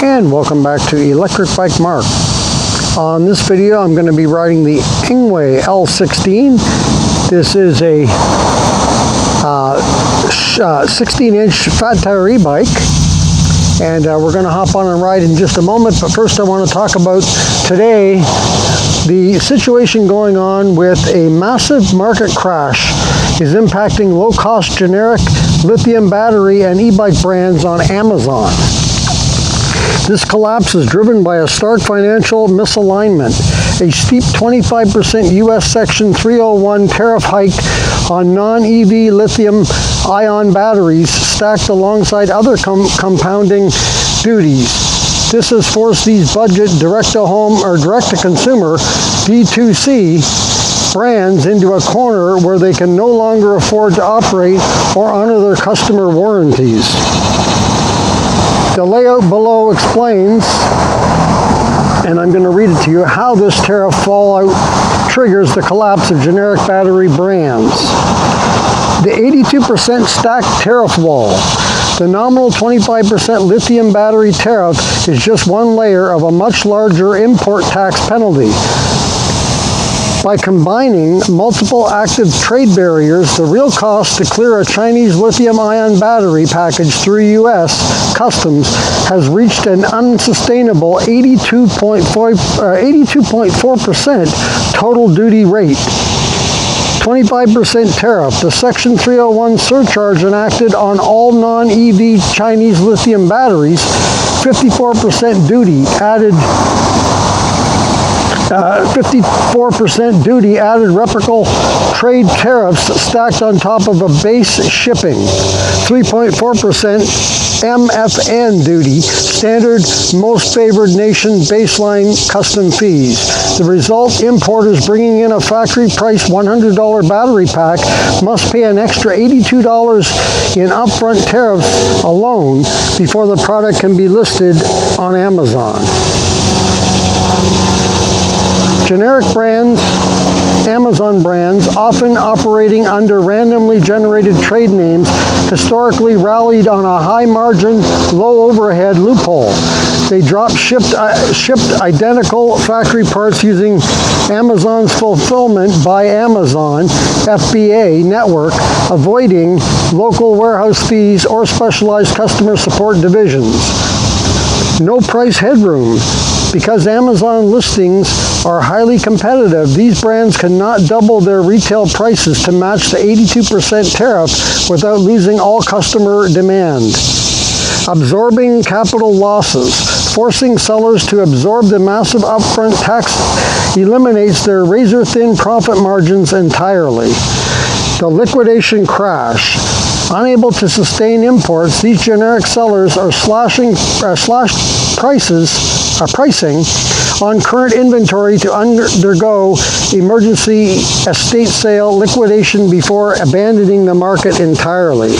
And welcome back to Electric Bike Mark. On this video I'm going to be riding the ENGWE L16. This is a 16-inch fat tire e-bike, and we're going to hop on and ride in just a moment. But first I want to talk about today the situation going on with a massive market crash is impacting low-cost generic lithium battery and e-bike brands on Amazon. This collapse is driven by a stark financial misalignment, a steep 25% U.S. Section 301 tariff hike on non-EV lithium-ion batteries stacked alongside other compounding duties. This has forced these budget direct-to-home or direct-to-consumer D2C brands into a corner where they can no longer afford to operate or honor their customer warranties. The layout below explains, and I'm going to read it to you, how this tariff fallout triggers the collapse of generic battery brands. The 82% stacked tariff wall. The nominal 25% lithium battery tariff is just one layer of a much larger import tax penalty. By combining multiple active trade barriers, the real cost to clear a Chinese lithium-ion battery package through U.S. customs has reached an unsustainable 82.4% total duty rate. 25% tariff. The Section 301 surcharge enacted on all non-EV Chinese lithium batteries, 54% duty added. 54% duty added reciprocal trade tariffs stacked on top of a base shipping, 3.4% MFN duty, standard most favored nation baseline custom fees. The result, importers bringing in a factory price $100 battery pack must pay an extra $82 in upfront tariffs alone before the product can be listed on Amazon. Generic brands, Amazon brands, often operating under randomly generated trade names, historically rallied on a high-margin, low-overhead loophole. They shipped identical factory parts using Amazon's Fulfillment by Amazon, FBA, network, avoiding local warehouse fees or specialized customer support divisions. No price headroom. Because Amazon listings are highly competitive, these brands cannot double their retail prices to match the 82% tariff without losing all customer demand. Absorbing capital losses. Forcing sellers to absorb the massive upfront tax eliminates their razor-thin profit margins entirely. The liquidation crash. Unable to sustain imports, these generic sellers are slashing pricing on current inventory to undergo emergency estate sale liquidation before abandoning the market entirely.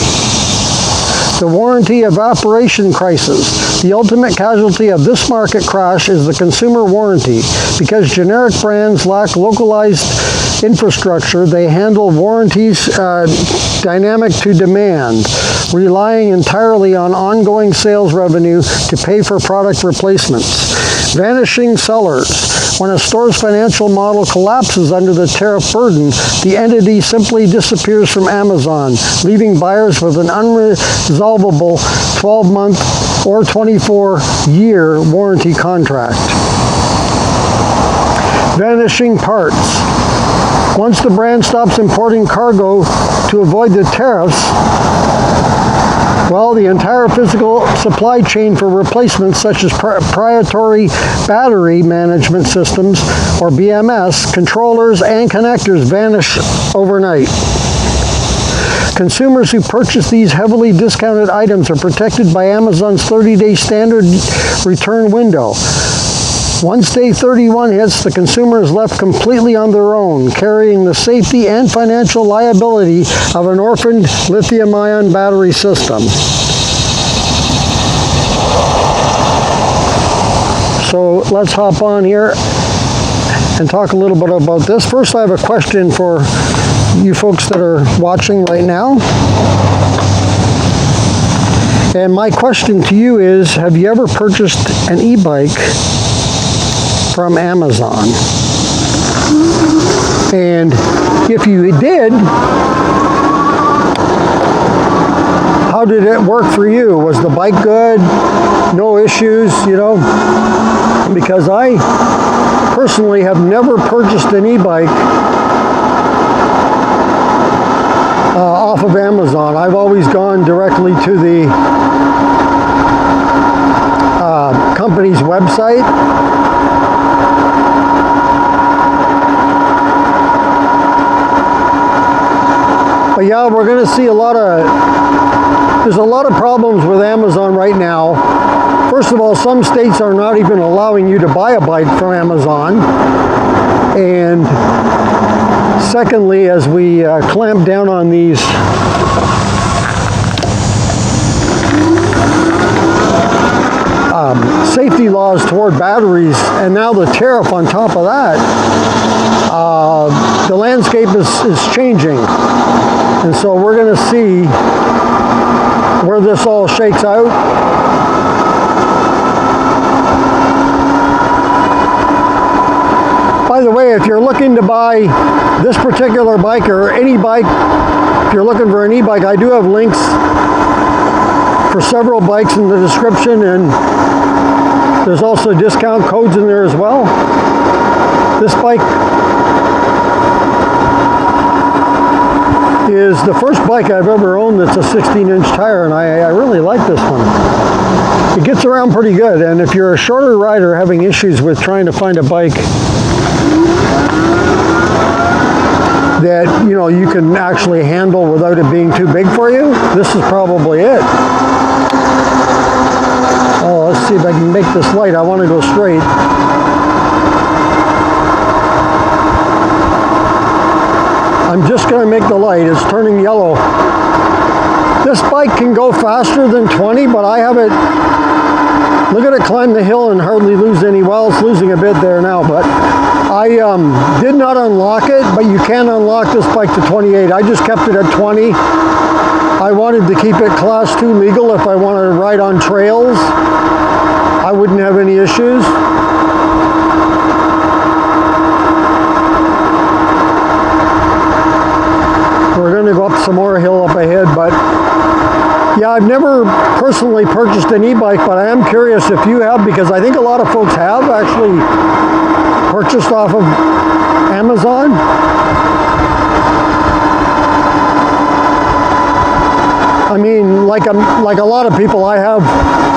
The warranty evaporation crisis. The ultimate casualty of this market crash is the consumer warranty. Because generic brands lack localized infrastructure, they handle warranties dynamic to demand, relying entirely on ongoing sales revenue to pay for product replacements. Vanishing sellers. When a store's financial model collapses under the tariff burden, the entity simply disappears from Amazon, leaving buyers with an unresolvable 12-month or 24-year warranty contract. Vanishing parts. Once the brand stops importing cargo to avoid the tariffs, well, the entire physical supply chain for replacements such as proprietary battery management systems, or BMS, controllers and connectors vanish overnight. Consumers who purchase these heavily discounted items are protected by Amazon's 30-day standard return window. Once day 31 hits, the consumer is left completely on their own, carrying the safety and financial liability of an orphaned lithium-ion battery system. So let's hop on here and talk a little bit about this. First, I have a question for you folks that are watching right now. And my question to you is, have you ever purchased an e-bike from Amazon? And if you did, how did it work for you? Was the bike good? No issues, you know? Because I personally have never purchased an e-bike off of Amazon. I've always gone directly to the company's website. But yeah, we're going to see there's a lot of problems with Amazon right now. First of all, some states are not even allowing you to buy a bike from Amazon. And secondly, as we clamp down on these safety laws toward batteries, and now the tariff on top of that, the landscape is changing. And so we're going to see where this all shakes out. By the way, if you're looking to buy this particular bike or any bike, if you're looking for an e-bike, I do have links for several bikes in the description, and there's also discount codes in there as well. This bike is the first bike I've ever owned that's a 16-inch tire, and I really like this one. It gets around pretty good, and if you're a shorter rider having issues with trying to find a bike that, you know, you can actually handle without it being too big for you, this is probably it. Oh, let's see if I can make this light. I want to go straight. I'm just going to make the light. It's turning yellow. This bike can go faster than 20, but I have it, look at it climb the hill and hardly lose any. Well, it's losing a bit there now, but I did not unlock it, but you can unlock this bike to 28. I just kept it at 20. I wanted to keep it class 2 legal if I wanted to ride on trails. I wouldn't have any issues. We're going to go up some more hill up ahead, but yeah, I've never personally purchased an e-bike, but I am curious if you have, because I think a lot of folks have actually purchased off of Amazon. I mean, like a lot of people, I have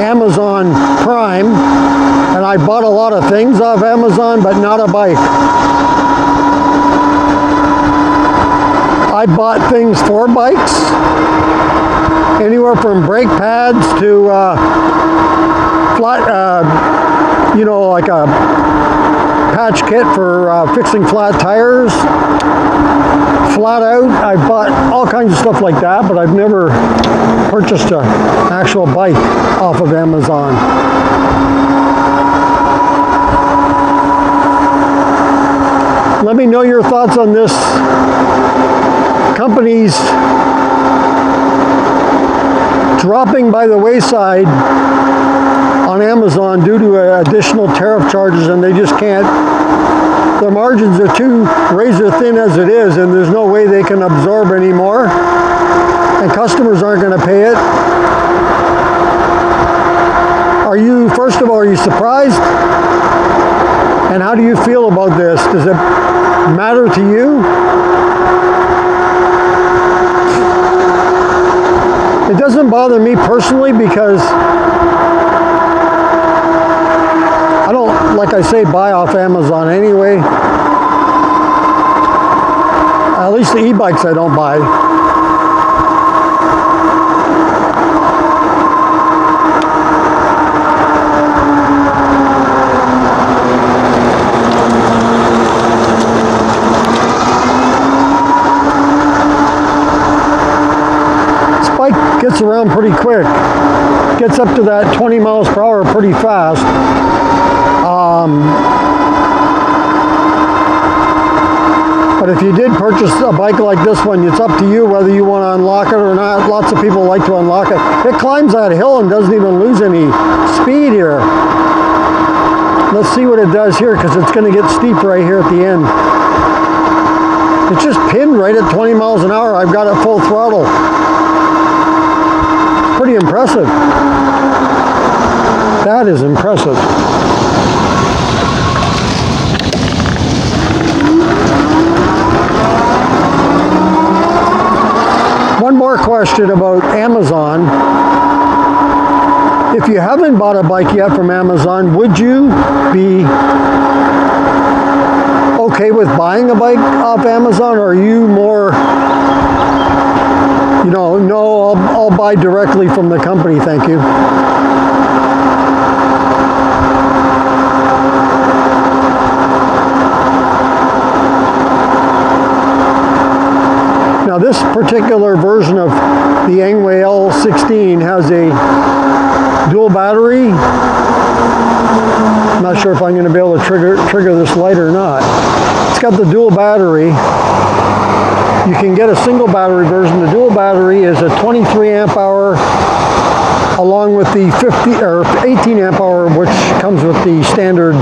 Amazon Prime, and I bought a lot of things off Amazon, but not a bike. I bought things for bikes, anywhere from brake pads to flat, you know, like a patch kit for fixing flat tires. Flat out, I bought all kinds of stuff like that, but I've never purchased an actual bike off of Amazon. Let me know your thoughts on this company's dropping by the wayside on Amazon due to additional tariff charges, and they just can't, their margins are too razor thin as it is, and there's no way they can absorb any more, and customers aren't going to pay it. Are you, first of all, are you surprised? And how do you feel about this? Does it matter to you? It doesn't bother me personally because I don't, like I say, buy off Amazon anyway. At least the e-bikes I don't buy. Gets around pretty quick, gets up to that 20 miles per hour pretty fast. But But if you did purchase a bike like this one, it's up to you whether you want to unlock it or not. Lots of people like to unlock it. It climbs that hill and doesn't even lose any speed here. Let's see what it does here, because it's going to get steep right here at the end. It's just pinned right at 20 miles an hour. I've got it full throttle. Pretty impressive. That is impressive. One more question about Amazon. If you haven't bought a bike yet from Amazon, would you be okay with buying a bike off Amazon, or are you more, you know, no, I'll buy directly from the company, thank you? Now this particular version of the ENGWE L16 has a dual battery. I'm not sure if I'm going to be able to trigger this light or not. It's got the dual battery. You can get a single battery version. The dual battery is a 23 amp hour along with the 50 or 18 amp hour, which comes with the standard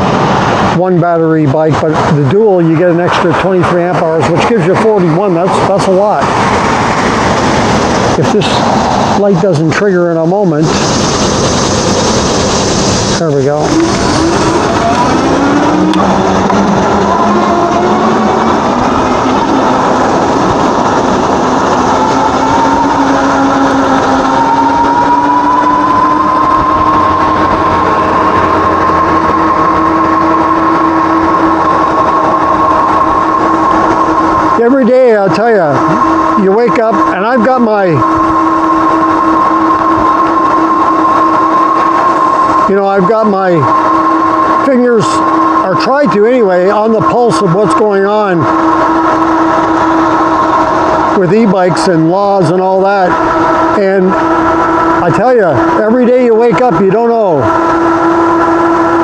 one battery bike, but the dual you get an extra 23 amp hours, which gives you 41. That's a lot. If this light doesn't trigger in a moment, there we go. Every day, I'll tell you, you wake up, and I've got my, you know, I've got my fingers, or try to anyway, on the pulse of what's going on with e-bikes and laws and all that. And I tell you, every day you wake up, you don't know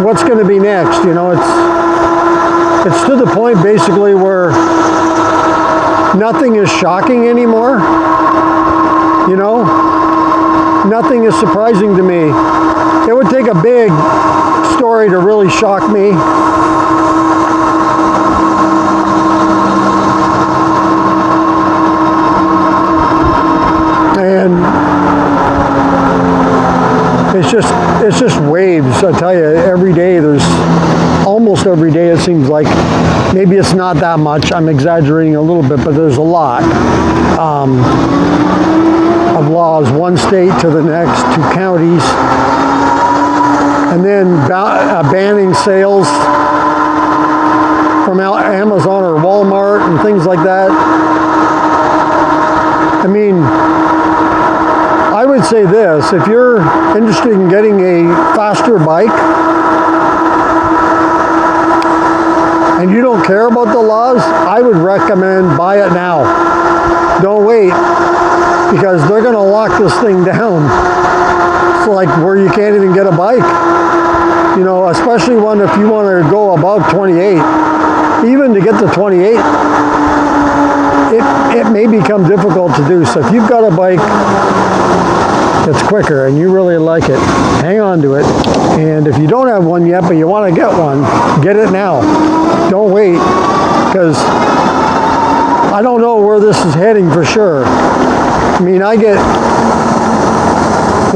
what's going to be next. You know, it's to the point basically where nothing is shocking anymore. You know, nothing is surprising to me. It would take a big story to really shock me. And it's just waves. I tell you, every day almost every day it seems like, maybe it's not that much, I'm exaggerating a little bit, but there's a lot of laws, one state to the next, to counties, and then banning sales from Amazon or Walmart and things like that. I mean, I would say this, if you're interested in getting a faster bike, and you don't care about the laws, I would recommend buy it now. Don't wait, because they're going to lock this thing down. It's like where you can't even get a bike. You know, especially one if you want to go above 28. Even to get to 28, it may become difficult to do. So if you've got a bike that's quicker and you really like it, hang on to it. And if you don't have one yet, but you want to get one, get it now. Don't wait, because I don't know where this is heading for sure. I mean,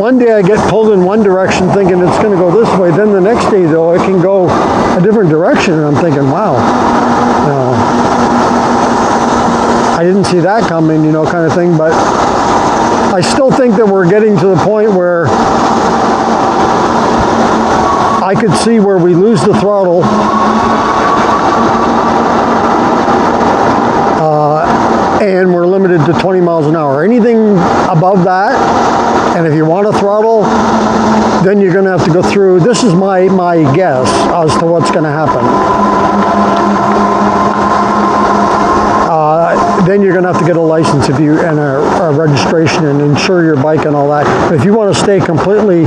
one day I get pulled in one direction thinking it's going to go this way, then the next day though it can go a different direction, and I'm thinking, wow, no, I didn't see that coming, you know, kind of thing. But I still think that we're getting to the point where I could see where we lose the throttle and we're limited to 20 miles an hour. Anything above that, and if you want a throttle, then you're going to have to go through, this is my guess as to what's going to happen. Then you're going to have to get a license and a registration and insure your bike and all that. But if you want to stay completely,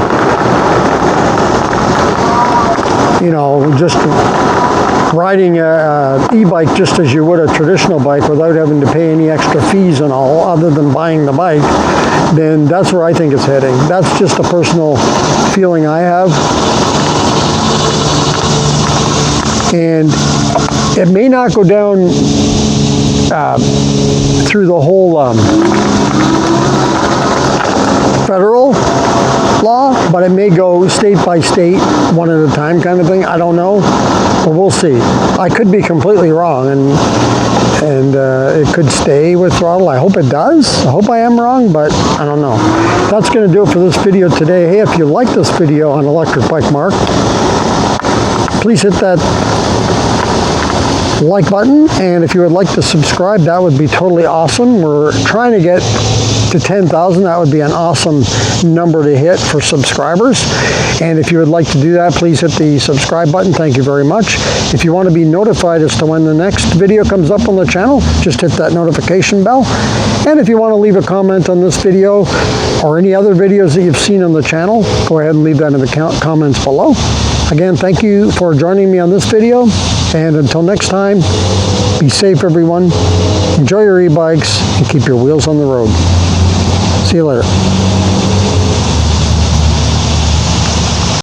you know, just riding a e-bike just as you would a traditional bike without having to pay any extra fees and all other than buying the bike, then that's where I think it's heading. That's just a personal feeling I have. And it may not go down through the whole federal law, but it may go state by state, one at a time kind of thing. I don't know, but we'll see. I could be completely wrong, and it could stay with throttle. I hope it does. I hope I am wrong, but I don't know. That's going to do it for this video today. Hey, if you like this video on Electric Bike Mark, please hit that like button, and if you would like to subscribe, that would be totally awesome. We're trying to get to 10,000. That would be an awesome number to hit for subscribers, and if you would like to do that, please hit the subscribe button. Thank you very much. If you want to be notified as to when the next video comes up on the channel, just hit that notification bell. And if you want to leave a comment on this video or any other videos that you've seen on the channel, go ahead and leave that in the comments below. Again, thank you for joining me on this video, and until next time, be safe everyone, enjoy your e-bikes, and keep your wheels on the road. See you later.